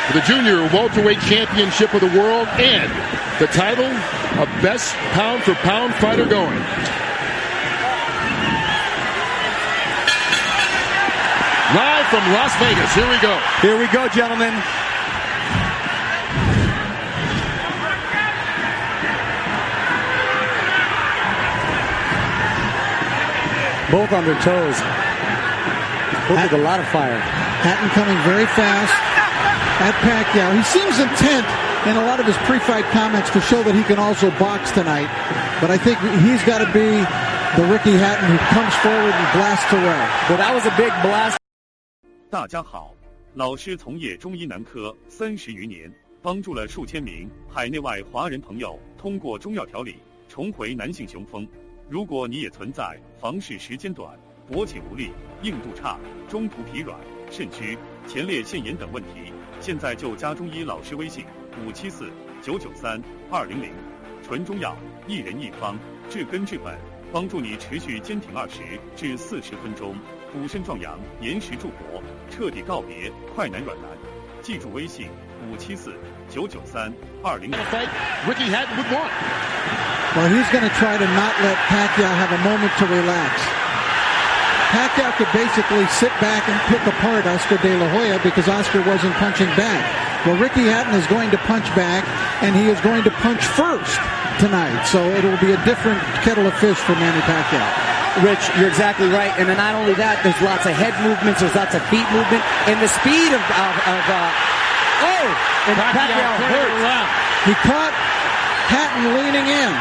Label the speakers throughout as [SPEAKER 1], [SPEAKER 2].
[SPEAKER 1] for the junior welterweight championship of the world and the title of best pound-for-pound fighter going. Live from Las Vegas. Here we go.
[SPEAKER 2] Here we go, gentlemen. Both on their toes. Both with a lot of fire.
[SPEAKER 3] Hatton coming very fast at Pacquiao. He seems intent in a lot of his pre-fight comments to show that he can also box tonight. But I think he's got to be the Ricky Hatton who comes forward and blasts away.
[SPEAKER 2] Well, that was a big blast.
[SPEAKER 4] 大家好，老师从业中医男科30余年，帮助了数千名海内外华人朋友通过中药调理重回男性雄风。如果你也存在房事时间短、勃起无力、硬度差、中途疲软、肾虚、前列腺炎等问题，现在就加中医老师微信574-993-200，纯中药，一人一方，治根治本，帮助你持续坚挺20至40分钟，补肾壮阳，延时助勃，彻底告别快男软男。记住微信574-993-200。
[SPEAKER 1] Ricky Hatton would want.
[SPEAKER 3] Well, he's going to try to not let Pacquiao have a moment to relax. Pacquiao could basically sit back and pick apart Oscar De La Hoya because Oscar wasn't punching back. Well, Ricky Hatton is going to punch back, and he is going to punch first tonight. So it will be a different kettle of fish for Manny Pacquiao.
[SPEAKER 2] Rich, you're exactly right. And then not only that, there's lots of head movements, there's lots of feet movement, and the speed of and Pacquiao hurt.
[SPEAKER 3] He caught Hatton leaning in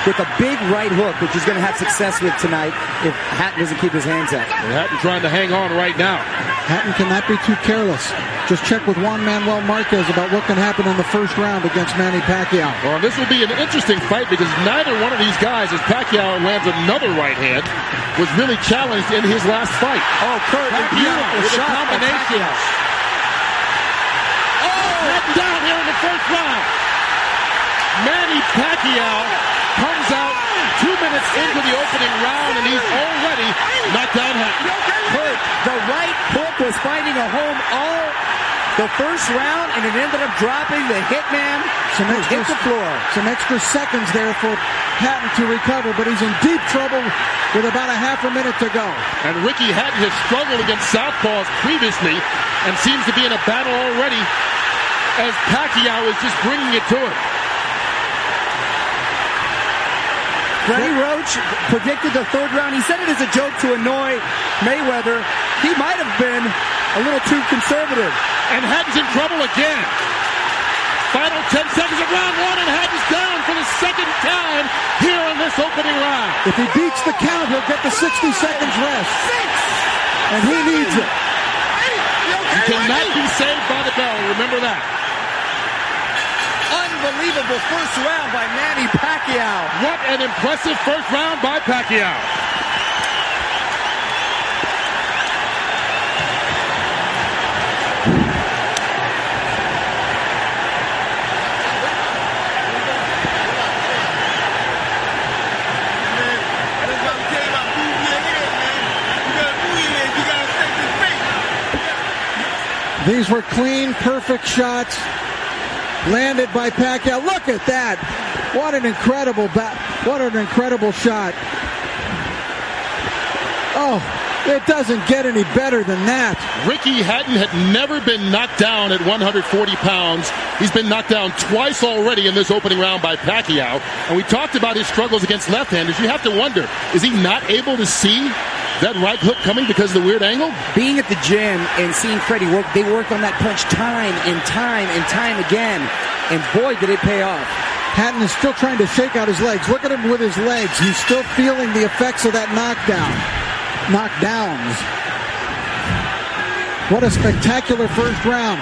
[SPEAKER 2] with a big right hook, which he's going to have success with tonight if Hatton doesn't keep his hands up.
[SPEAKER 1] And Hatton trying to hang on right now.
[SPEAKER 3] Hatton cannot be too careless. Just check with Juan Manuel Marquez about what can happen in the first round against Manny Pacquiao.
[SPEAKER 1] Well, this will be an interesting fight because neither one of these guys, as Pacquiao lands another right hand, was really challenged in his last fight.
[SPEAKER 2] Oh, Kurt, a beautiful
[SPEAKER 1] with
[SPEAKER 2] shot
[SPEAKER 1] a combination. Hatton down here in the first round. Manny Pacquiao comes out 2 minutes into the opening round, and he's already knocked down Hatton.
[SPEAKER 2] Kurt, the right hook was finding a home all the first round, and it ended up dropping the hitman. Hit the floor.
[SPEAKER 3] Some extra seconds there for Hatton to recover, but he's in deep trouble with about a half a minute to go.
[SPEAKER 1] And Ricky Hatton has struggled against southpaws previously and seems to be in a battle already as Pacquiao is just bringing it to him.
[SPEAKER 2] Freddie Roach predicted the third round. He said it as a joke to annoy Mayweather. He might have been a little too conservative.
[SPEAKER 1] And Hatton's in trouble again. Final 10 seconds of round one, and Hatton's down for the second time here in this opening round.
[SPEAKER 3] If he beats the count, he'll get the 60 seconds rest. And he needs it.
[SPEAKER 1] He cannot be saved by the bell. Remember that.
[SPEAKER 2] Unbelievable first round by Manny Pacquiao.
[SPEAKER 1] What an impressive first round by Pacquiao.
[SPEAKER 3] These were clean, perfect shots landed by Pacquiao. Look at that. What an incredible shot. Oh, it doesn't get any better than that.
[SPEAKER 1] Ricky Hatton had never been knocked down at 140 pounds. He's been knocked down twice already in this opening round by Pacquiao. And we talked about his struggles against left-handers. You have to wonder, is he not able to see that right hook coming because of the weird angle?
[SPEAKER 2] Being at the gym and seeing Freddie work, they worked on that punch time and time again. And boy, did it pay off.
[SPEAKER 3] Hatton is still trying to shake out his legs. Look at him with his legs. He's still feeling the effects of that knockdowns. What a spectacular first round.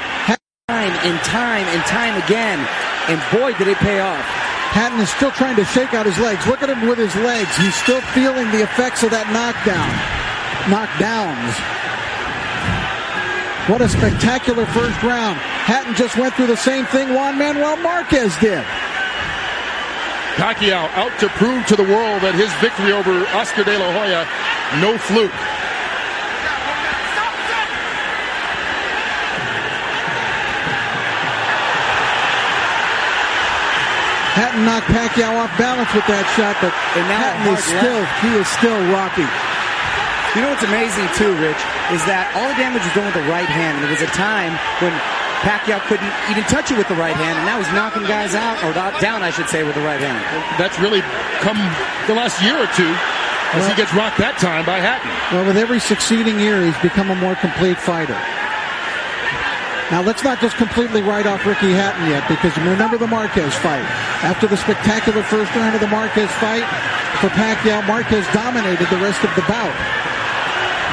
[SPEAKER 2] Time again. And boy, did it pay off.
[SPEAKER 3] Hatton is still trying to shake out his legs. Look at him with his legs. He's still feeling the effects of that knockdowns. What a spectacular first round. Hatton just went through the same thing Juan Manuel Marquez did.
[SPEAKER 1] Pacquiao out to prove to the world that his victory over Oscar De La Hoya, no fluke.
[SPEAKER 3] Hatton knocked Pacquiao off balance with that shot, but Hatton is still rocky.
[SPEAKER 2] You know what's amazing too, Rich, is that all the damage was done with the right hand. And there was a time when Pacquiao couldn't even touch it with the right hand, and now he's knocking guys out, or down, I should say, with the right hand.
[SPEAKER 1] That's really come the last year or two as he gets rocked that time by Hatton.
[SPEAKER 3] Well, with every succeeding year, he's become a more complete fighter. Now, let's not just completely write off Ricky Hatton yet, because remember the Marquez fight. After the spectacular first round of the Marquez fight, for Pacquiao, Marquez dominated the rest of the bout.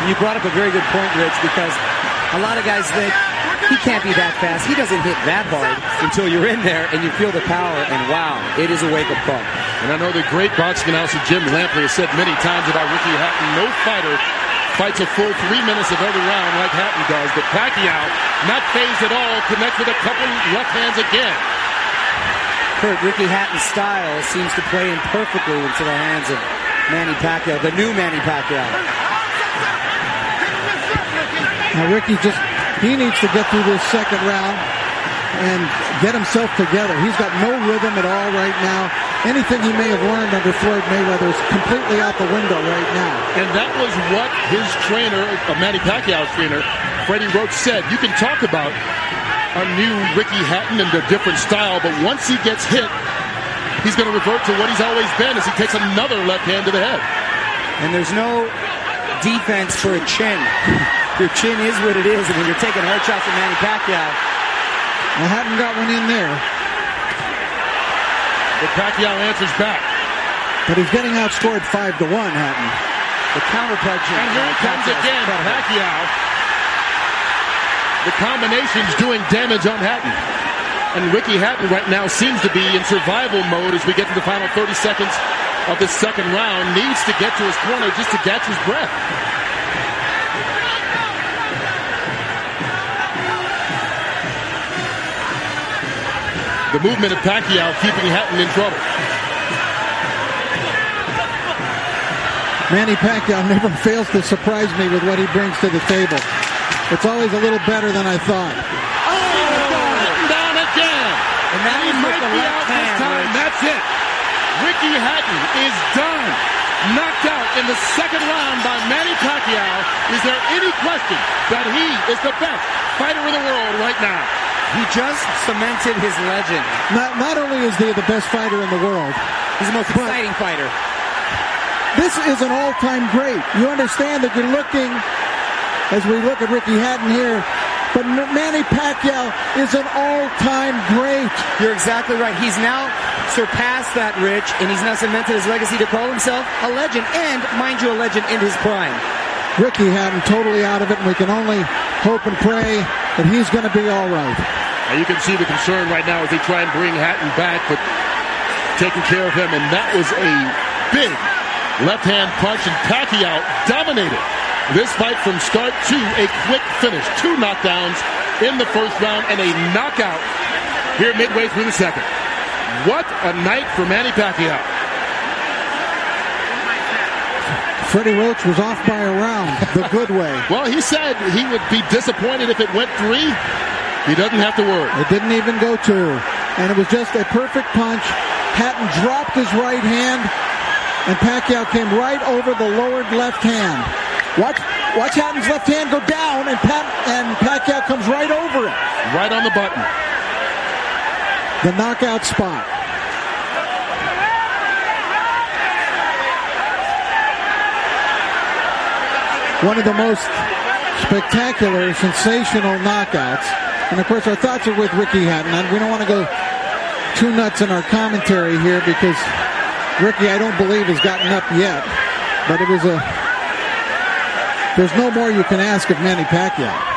[SPEAKER 2] You brought up a very good point, Rich, because a lot of guys think he can't be that fast. He doesn't hit that hard until you're in there and you feel the power, and wow, it is a wake-up call.
[SPEAKER 1] And I know the great boxing announcer Jim Lampley has said many times about Ricky Hatton, no fighter fights a full 3 minutes of every round like Hatton does, but Pacquiao, not phased at all, connects with a couple left hands again.
[SPEAKER 2] Kurt, Ricky Hatton's style seems to play in perfectly into the hands of Manny Pacquiao, the new Manny Pacquiao.
[SPEAKER 3] Now Ricky he needs to get through this second round and get himself together. He's got no rhythm at all right now. Anything he may have learned under Floyd Mayweather is completely out the window right now.
[SPEAKER 1] And that was what his trainer, Manny Pacquiao's trainer, Freddie Roach, said. You can talk about a new Ricky Hatton and a different style, but once he gets hit, he's going to revert to what he's always been as he takes another left hand to the head.
[SPEAKER 2] And there's no defense for a chin. Your chin is what it is, and when you're taking hard shots from Manny Pacquiao.
[SPEAKER 3] Well, Hatton got one in there.
[SPEAKER 1] But Pacquiao answers back.
[SPEAKER 3] But he's getting outscored 5-1, Hatton.
[SPEAKER 2] The counter punch.
[SPEAKER 1] And here it comes again, Pacquiao. The combination's doing damage on Hatton. And Ricky Hatton right now seems to be in survival mode as we get to the final 30 seconds of the second round. Needs to get to his corner just to catch his breath. The movement of Pacquiao keeping Hatton in trouble.
[SPEAKER 3] Manny Pacquiao never fails to surprise me with what he brings to the table. It's always a little better than I thought.
[SPEAKER 1] Hatton down again.
[SPEAKER 2] And that
[SPEAKER 1] he might be out this time. That's it. Ricky Hatton is done. Knocked out in the second round by Manny Pacquiao. Is there any question that he is the best fighter in the world right now?
[SPEAKER 2] He just cemented his legend.
[SPEAKER 3] Not only is he the best fighter in the world,
[SPEAKER 2] he's the most exciting fighter.
[SPEAKER 3] This is an all-time great. You understand that you're looking, as we look at Ricky Hatton here, but Manny Pacquiao is an all-time great.
[SPEAKER 2] You're exactly right. He's now surpassed that, Rich, and he's now cemented his legacy to call himself a legend, and, mind you, a legend in his prime.
[SPEAKER 3] Ricky Hatton totally out of it, and we can only hope and pray that he's going to be all right.
[SPEAKER 1] Now you can see the concern right now as they try and bring Hatton back, but taking care of him, and that was a big left-hand punch, and Pacquiao dominated this fight from start to a quick finish. 2 knockdowns in the first round and a knockout here midway through the second. What a night for Manny Pacquiao.
[SPEAKER 3] Freddie Roach was off by a round, the good way.
[SPEAKER 1] Well, he said he would be disappointed if it went 3. He doesn't have to worry.
[SPEAKER 3] It didn't even go 2. And it was just a perfect punch. Hatton dropped his right hand, and Pacquiao came right over the lowered left hand. Watch Hatton's left hand go down, and Pacquiao comes right over it.
[SPEAKER 1] Right on the button.
[SPEAKER 3] The knockout spot. One of the most spectacular, sensational knockouts. And, of course, our thoughts are with Ricky Hatton. And we don't want to go too nuts in our commentary here because Ricky, I don't believe, has gotten up yet. But it was there's no more you can ask of Manny Pacquiao.